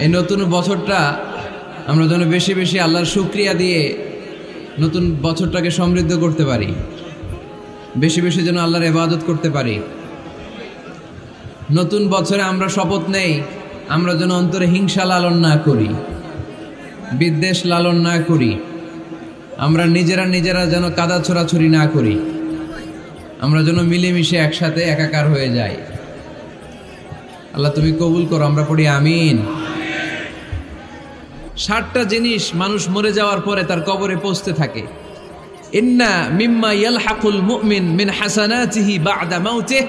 এই নতুন বছরটা আমরা যেন বেশি বেশি আল্লাহর শুকরিয়া দিয়ে নতুন বছরটাকে সমৃদ্ধ করতে পারি, বেশি বেশি যেন আল্লাহর ইবাদত করতে পারি। নতুন বছরে আমরা শপথ নেই আমরা যেন অন্তরে হিংসা লালন না করি, বিদ্বেষ লালন না করি, আমরা নিজেরা যেন কাদা ছোড়াছুরি না করি, আমরা যেন মিলেমিশে একসাথে একাকার হয়ে যাই। আল্লাহ তুমি কবুল করো, আমরা পড়ি আমিন। 60টা জিনিস মানুষ মরে যাওয়ার পরে তার কবরে পৌঁছতে থাকে। ইন্না মিম্মা ইয়ালহাকুল মুমিন মিন হাসানাতিহি বা'দা মাউতিহি,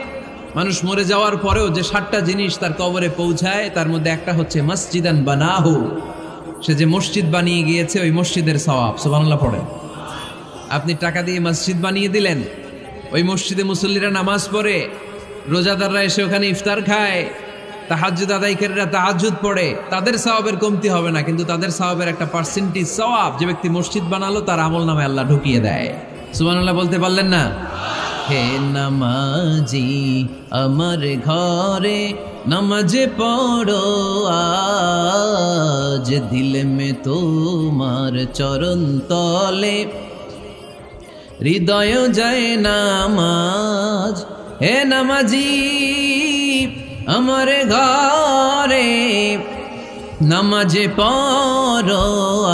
মানুষ মরে যাওয়ার পরেও যে 60টা জিনিস তার কবরে পৌঁছায় তার মধ্যে একটা হচ্ছে মসজিদান বানাহু, সে যে মসজিদ বানিয়ে গিয়েছে ওই মসজিদের সওয়াব। সুবহানাল্লাহ পড়েন। আপনি টাকা দিয়ে মসজিদ বানিয়ে দিলেন, ওই মসজিদে মুসল্লিরা নামাজ পড়ে, রোজাদাররা এসে ওখানে ইফতার খায়, তাহাজ্জুদ আদায়কারীরা তাহাজ্জুদ পড়ে, তাদের সওয়াবের কমতি হবে না, কিন্তু তাদের সওয়াবের একটা পার্সেন্টেজ সওয়াব যে ব্যক্তি মসজিদ বানালো তার আমলনামায় আল্লাহ ঢুকিয়ে দেয়। সুবহানাল্লাহ বলতে পারলেন না? হে নামাজি আমার ঘরে নামাজ পড়ো আজ, দিল মে তোমার চরণ তলে হৃদয় যায় নামাজ। হে নামাজি আমার ঘরে নামাজ পড়ো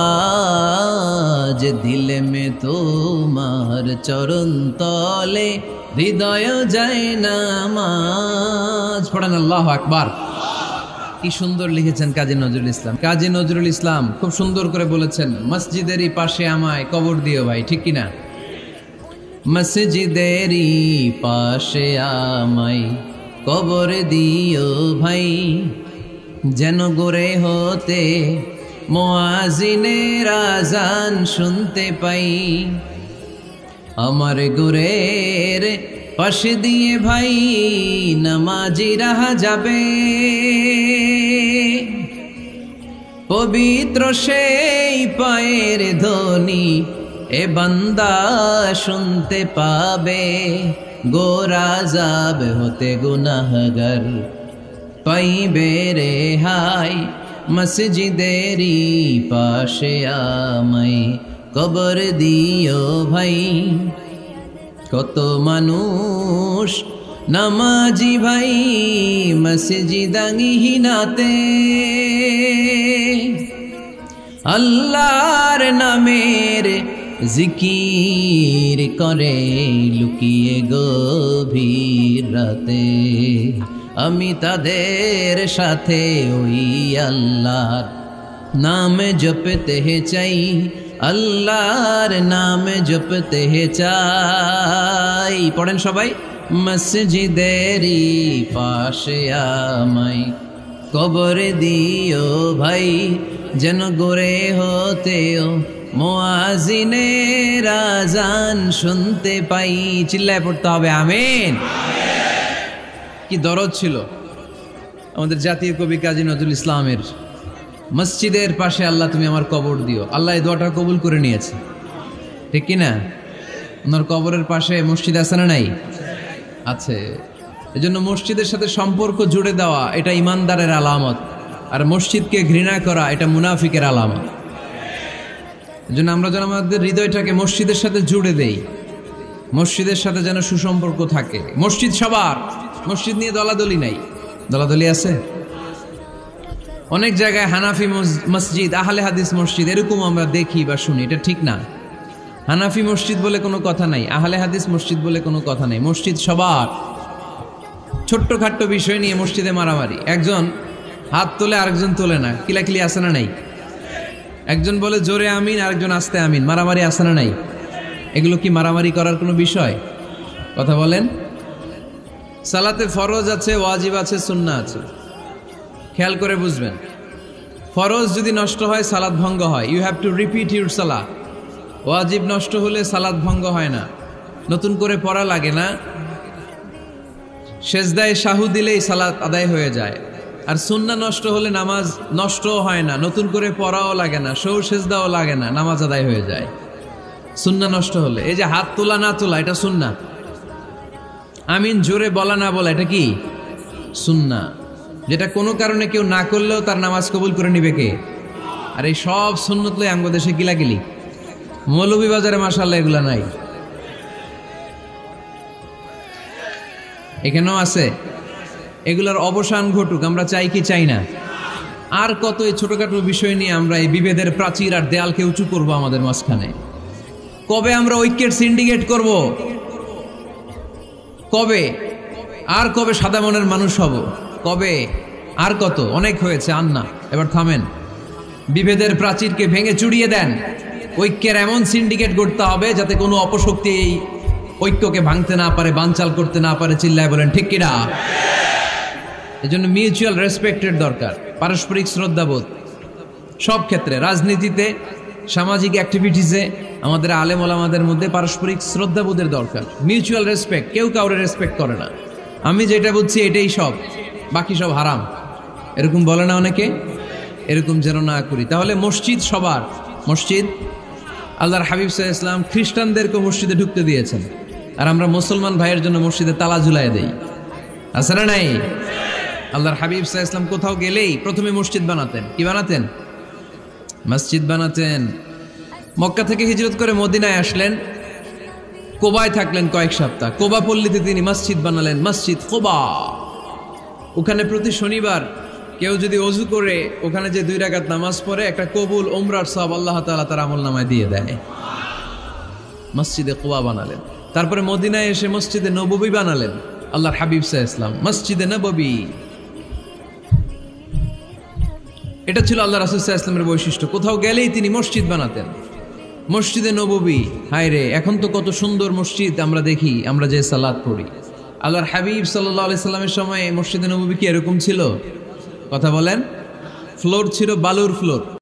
আজ, দিল মে তোমার চরণ তলে হৃদয় যায় নামাজ। পড়েন আল্লাহু আকবার। কি সুন্দর লিখেছেন কাজী নজরুল ইসলাম। কাজী নজরুল ইসলাম খুব সুন্দর করে বলেছেন, মসজিদেরই পাশে আমায় কবর দিও ভাই, ঠিক কিনা? মসজিদেরই পাশে আমায় কবর দিও ভাই, যেন গোরে হতে মুয়াজ্জিনের আযান শুনতে পাই। আমার গোরের পাশে দিয়ে ভাই নামাজিরা যাবে, পবিত্র সেই পায়ের ধ্বনি এ বান্দা শুনতে পাবে। গোরা যাব হতে গুনাহগার পাইবে রেহাই, মসজিদেরই পাশে আমায় কবর দিও ভাই। কত মানুষ নামাজি ভাই মসজিদাঙ্গিহীনাতে, আল্লাহর নামের জিকির করে লুকিয়ে গভীর রাতে। আমি তাদের সাথে ওই আল্লাহর নাম জপতে চাই, আল্লাহর নাম জপতে চাই। পড়েন সবাই, মসজিদেরই পাশে আমায় কবর দিও ভাই, যেন গোরে হতেও মুয়াজ্জিনের আযান শুনতে পাই। চিল্লায় পড়তে হবে আমিন। কি দরদ ছিল আমাদের জাতীয় কবি কাজী নজরুল ইসলামের, মসজিদের পাশে আল্লাহ তুমি আমার কবর দিও। আল্লাহ এই দোয়াটা কবুল করে নিয়েছে, ঠিক কিনা? ওনার কবরের পাশে মসজিদ আছে না নাই? আছে। এজন্য মসজিদের সাথে সম্পর্ক জুড়ে দেওয়া এটা ইমানদারের আলামত, আর মসজিদকে ঘৃণা করা এটা মুনাফিকের আলামত। এজন্য আমরা যেন আমাদের হৃদয়টাকে মসজিদের সাথে জুড়ে দেই, মসজিদের সাথে যেন সুসম্পর্ক থাকে। মসজিদ সবার, মসজিদ নিয়ে দলাদলি নাই। দলাদলি আছে অনেক জায়গায়, হানাফি মসজিদ, আহলে হাদিস মসজিদ এরকম আমরা দেখি বা শুনি, এটা ঠিক না। হানাফি মসজিদ বলে কোনো কথা নাই, আহলে হাদিস মসজিদ বলে কোনো কথা নাই। মসজিদ সবার। ছোট্ট খাট্ট বিষয় নিয়ে মসজিদে মারামারি, একজন হাত তোলে আরেকজন তোলে না, কিলাকিলি আছে না নাই? একজন বলে জোরে আমিন, আরেকজন আস্তে আমিন, মারামারি আছে না নাই? এগুলো কি মারামারি করার কোনো বিষয়? কথা বলেন। সালাতে ফরজ আছে, ওয়াজিব আছে, সুন্নাহ আছে। খেয়াল করে বুঝবেন, ফরজ যদি নষ্ট হয় সালাত ভঙ্গ হয়, you have to repeat your সালাহ। ওয়াজিব নষ্ট হলে সালাত ভঙ্গ হয় না, নতুন করে পড়া লাগে না, সেজদায় সাহু দিলেই সালাত আদায় হয়ে যায়। আর সুন্নাহ নষ্ট হলে নামাজ নষ্টও হয় না, নতুন করে পড়াও লাগে না, সৌ সেজদাও লাগে না, নামাজ আদায় হয়ে যায় সুন্নাহ নষ্ট হলে। এই যে হাত তোলা না তোলা এটা সুন্নাহ, আমিন জোরে বলা না বলা এটা কি সুন্নাহ। যেটা কোনো কারণে কেউ না করলেও তার নামাজ কবুল করে নিবে কে? আর এই সব সুন্নত লই আমগো দেশে গিলাগিলি। মৌলভীবাজারে মাশাআল্লাহ এগুলা নাই, এখানেও আছে। এগুলার অবসান ঘটুক, আমরা চাই কি চাই না? আর কত এই ছোটখাটো বিষয় নিয়ে আমরা এই বিভেদের প্রাচীর আর দেয়ালকে উঁচু করব আমাদের মাঝখানে? কবে আমরা ঐক্যের সিন্ডিকেট করব? কবে? আর কবে সাদা মনের মানুষ হব? কবে? আর কত? অনেক হয়েছে, আর না, এবার থামেন। বিভেদের প্রাচীরকে ভেঙে চুড়িয়ে দেন। ঐক্যের এমন সিন্ডিকেট করতে হবে যাতে কোনো অপশক্তি এই ঐক্যকে ভাঙতে না পারে, বানচাল করতে না পারে। চিল্লায় বলেন ঠিক কিনা? এজন্য মিউচুয়াল রেসপেক্টের দরকার, পারস্পরিক শ্রদ্ধাবোধ সব ক্ষেত্রে, রাজনীতিতে, সামাজিক অ্যাক্টিভিটিসে আমাদের আলেম ওলামাদের মধ্যে পারস্পরিক শ্রদ্ধাবোধের দরকার, মিউচুয়াল রেসপেক্ট। কেউ কাউরে রেসপেক্ট করে না, আমি যেটা বুঝছি এটাই সব, বাকি সব হারাম, এরকম বলে না অনেকে? এরকম যেন না করি। তাহলে মসজিদ সবার, মসজিদ আল্লাহর হাবিব সাল্লাল্লাহু আলাইহি ওয়াসাল্লাম খ্রিস্টানদেরকে মসজিদে ঢুকতে দিয়েছেন, আর আমরা মুসলমান ভাইয়ের জন্য মসজিদে তালা ঝুলাই দেই, আছে না নাই? আল্লাহর হাবিব সাল্লাল্লাহু আলাইহি ওয়াসাল্লাম কোথাও গেলেই প্রথমে মসজিদ বানাতেন। কি বানাতেন? মসজিদ বানাতেন। মক্কা থেকে হিজরত করে মদিনায় আসলেন, কোবায় থাকলেন কয়েক সপ্তাহ। কোবা পল্লীতে তিনি মসজিদ বানালেন, মসজিদ কোবা। ওখানে প্রতি শনিবার কেউ যদি ওযু করে ওখানে যে 2 রাকাত নামাজ পড়ে, একটা কবুল উমরার সওয়াব আল্লাহ তাআলা তার আমলনামায় দিয়ে দেয়। মসজিদে কোবা বানালেন। তারপরে মদিনায় এসে মসজিদে নববী বানালেন আল্লাহর হাবিব সাল্লাল্লাহু আলাইহি ওয়াসাল্লাম, মসজিদে নববী। এটা ছিল আল্লাহ রাসূল সাল্লাল্লাহু আলাইহি ওয়াসাল্লামের বৈশিষ্ট্য। কোথাও গেলেই তিনি মসজিদ বানাতেন, মসজিদে নববী। হায় রে, এখন তো কত সুন্দর মসজিদ আমরা দেখি, আমরা যে সালাত পড়ি। আল্লাহর হাবিব সাল্লাল্লাহু আলাইহি সাল্লামের সময় মসজিদে নববী কি এরকম ছিল? কথা বলেন। ফ্লোর ছিল বালুর ফ্লোর।